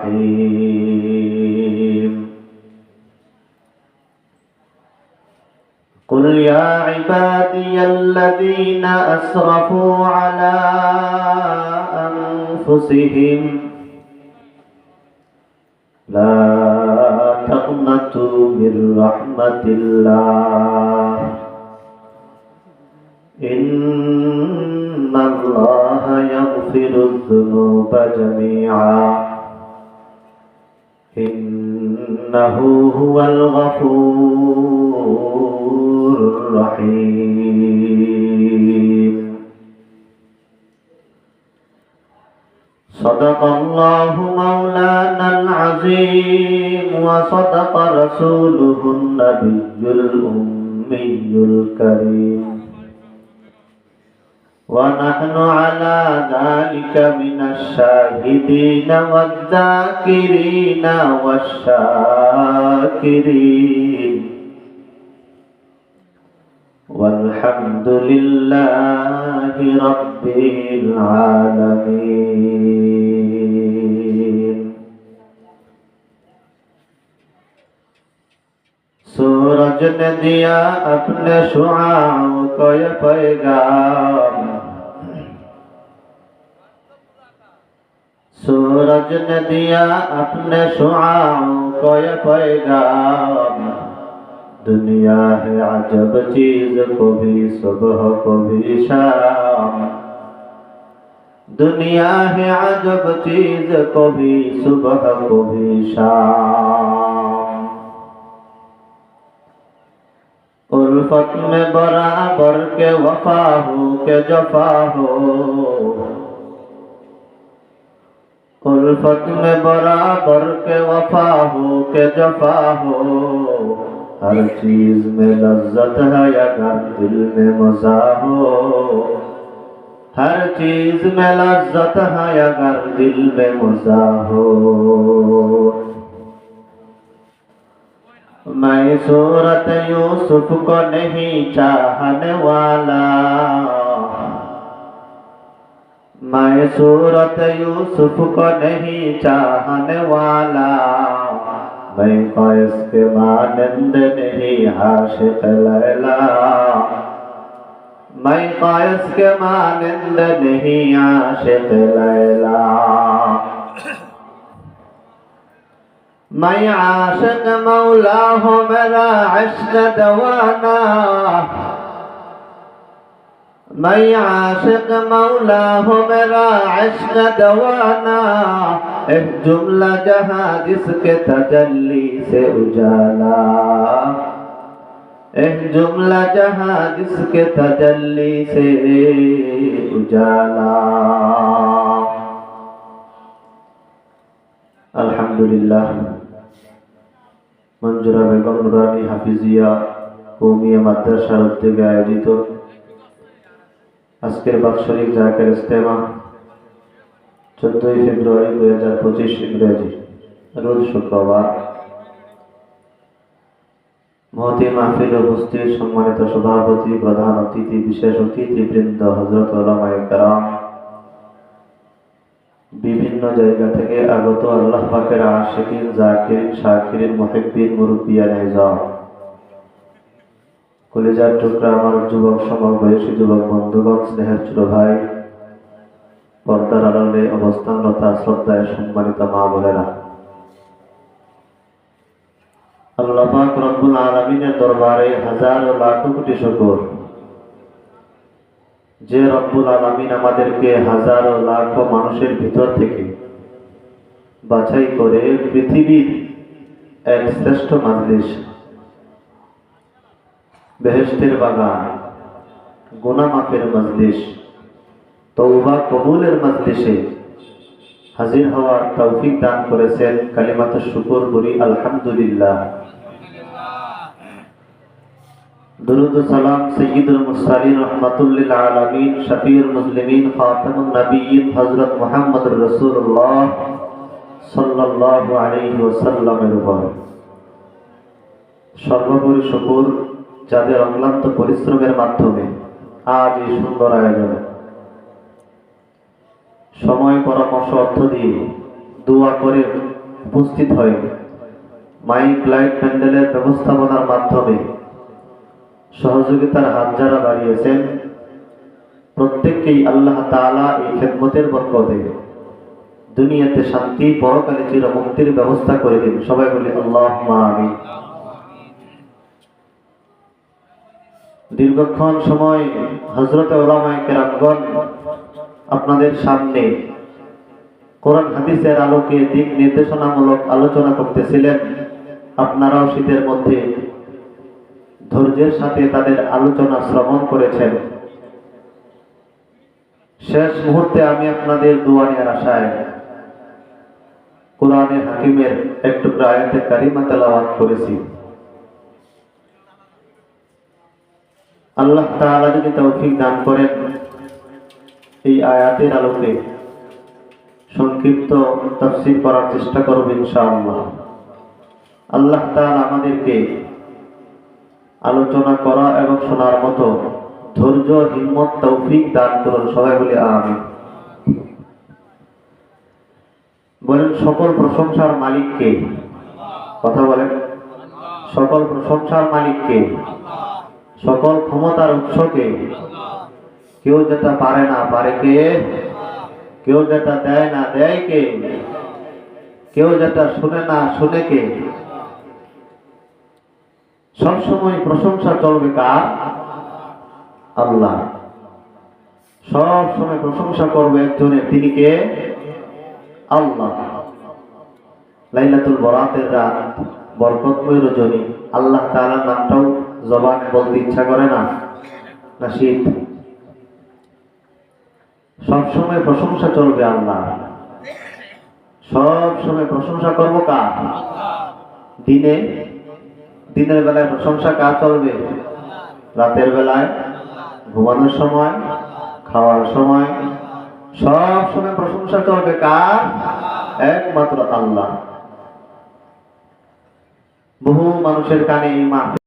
الرحيم قل يا عبادي الذين أسرفوا على أنفسهم لا تقنطوا من رحمة الله إن الله يغفر الذنوب جميعا إنه هو الغفور الرحيم صدق الله مولانا العظيم وصدق رسوله النبي الأمي الكريم ونحن على ذلك من الشاهدين والذاكرين والشاكرين والحمد لله رب العالمين सूरज ने दिया अपने शुआओं को ये पैगाम सूरज ने दिया अपने शुआओं को ये पैगाम दुनिया है अजब चीज को भी सुबह को भी शाम दुनिया है अजब चीज को भी सुबह को भी शाम उल्फत में बराबर के वफा हो के जफा हो उल्फत में बराबर के वफा हो के जफा हो हर चीज में लज्जत है अगर दिल में मजा हो हर चीज में लज्जत है अगर दिल में मजा हो मैं सूरत यूसुफ को नहीं चाहने वाला मैं सूरत यूसुफ को नहीं चाहने वाला मैं ख्वाहिश के मानंद नहीं आशिक लैला मैं ख्वाहिश के मानंद नहीं आशिक लैला मैं आशिक मौला हूँ मेरा इश्क दवाना मैं आशिक मौला हूँ मेरा इश्क दवाना एक जुमला जहाँ जिसके तजल्ली से उजाला एक जुमला जहाँ जिसके तजल्ली से उजाला अल्हम्दुलिल्लाह मंजूरा बेगम नुरानी हाफिजिया कौमिया माद्रासार उद्योगे आयोजित आजकेर बाৎসরিক জাকের ইজতেমা 14 ফেব্রুয়ারি 2025 ইংরেজি রোজ শুক্রবার মহতি মাহফিল উপস্থিত সম্মানিত সভাপতি প্রধান অতিথি বিশেষ অতিথিবৃন্দ হযরত উলামায়ে কেরাম বিভিন্ন জায়গা থেকে আগত আল্লাহ পাকের আশিকিন জাকিরিন শাকিরিন মুহিব্বিন মুরব্বিয়ান ইজাম কলিজার টুকরা আমার যুবক সমবয়সী যুবক বন্ধুগণ স্নেহের ছোট ভাই পর্দার আড়ালে অবস্থানরত শ্রদ্ধায় সম্মানিত মা বোনেরা আল্লাহ পাক রব্বুল আলামিনের দরবারে হাজারো লাখ কোটি শুকর যে রব্বুল আলামিন আমাদেরকে হাজারো লাখ মানুষের ভিতর থেকে বাছাই করে পৃথিবীর এক শ্রেষ্ঠ মাজলিস বেহেশতের বাগান গুনাহ মাফের মাজলিস তওবা কবুলের মাজলিসে হাজির হওয়ার তৌফিক দান করেছেন কালিমাতুশ শুকর বলি আলহামদুলিল্লাহ दुरूद सलाम सय्यदुल मुरसलीन रहमतुल लिल आलमीन शफीउल मुस्लिमीन खातमुन नबिय्यीन हजरत मुहम्मद रसूलुल्लाह सल्लल्लाहु अलैहि ওয়াসাল্লামের উপর সর্বোপরি শুকর যাদের অক্লান্ত পরিশ্রমের মাধ্যমে আজ এই সুন্দর আয়োজনে সময় পরামর্শ অর্থ দিয়ে দোয়া করে উপস্থিত হয়ে মাইক লাইট প্যান্ডেলের ব্যবস্থাপনার মাধ্যমে সহযোগিতার হাত যারা বাড়িয়েছেন, প্রত্যেককেই আল্লাহ তাআলা এই খেদমতের বরকতে দুনিয়াতে শান্তি, পরকালে চিরমুক্তির ব্যবস্থা করে দিন। সবাই বলি আল্লাহুম্মা আমিন। দীর্ঘক্ষণ সময় হযরত উলামায়ে কেরামগণ আপনাদের সামনে কোরআন হাদিসের আলোকে দিক নির্দেশনামূলক আলোচনা করতেছিলেন। আপনারাও শীতের মধ্যে ধৈর্যের সাথে তাদের আলোচনা শ্রবণ করেছেন। শেষ মুহূর্তে আমি আপনাদের দোয়া নেওয়ার আশায় কোরআনে হাকিমের একটু আয়াতে কারিমা তেলাওয়াত করেছি। আল্লাহ তাআলা যদি তৌফিক দান করেন, এই আয়াতের আলোকে সংক্ষিপ্ত তাফসীর করার চেষ্টা করব ইনশাআল্লাহ। আল্লাহ তাআলা আমাদেরকে আলোচনা করা এবং শোনার মতো ধৈর্য, হিম্মত, তৌফিক দান করুন। সবাই বলি আমিন। বলেন, সকল প্রশংসার মালিক কে? কথা বলেন, সকল প্রশংসার মালিক কে? সকল ক্ষমতার উৎস কে? কেউ যেটা পারে না পারে কে? কেউ যেটা দেয় না দেয় কে? কেউ যেটা শুনে না শুনে কে? সবসময় প্রশংসা চলবে কার? আল্লাহ। সব সময় প্রশংসা করবে একজনের, তিনি কে? আল্লাহ। লাইলাতুল বরাতের রাত, বরকতময় রজনী, আল্লাহ তাআলার নামটাও জবানে বলতে ইচ্ছা করে না? না শীত? সব সময় প্রশংসা চলবে আল্লাহ। সব সময় প্রশংসা করব কার? দিনের বেলায় প্রশংসা কার চলবে? রাতের বেলায়, ঘুমানোর সময়, খাওয়ার সময়, সব সময় প্রশংসা চলবে কার? একমাত্র আল্লাহ। বহু মানুষের কানে এই মাহফিল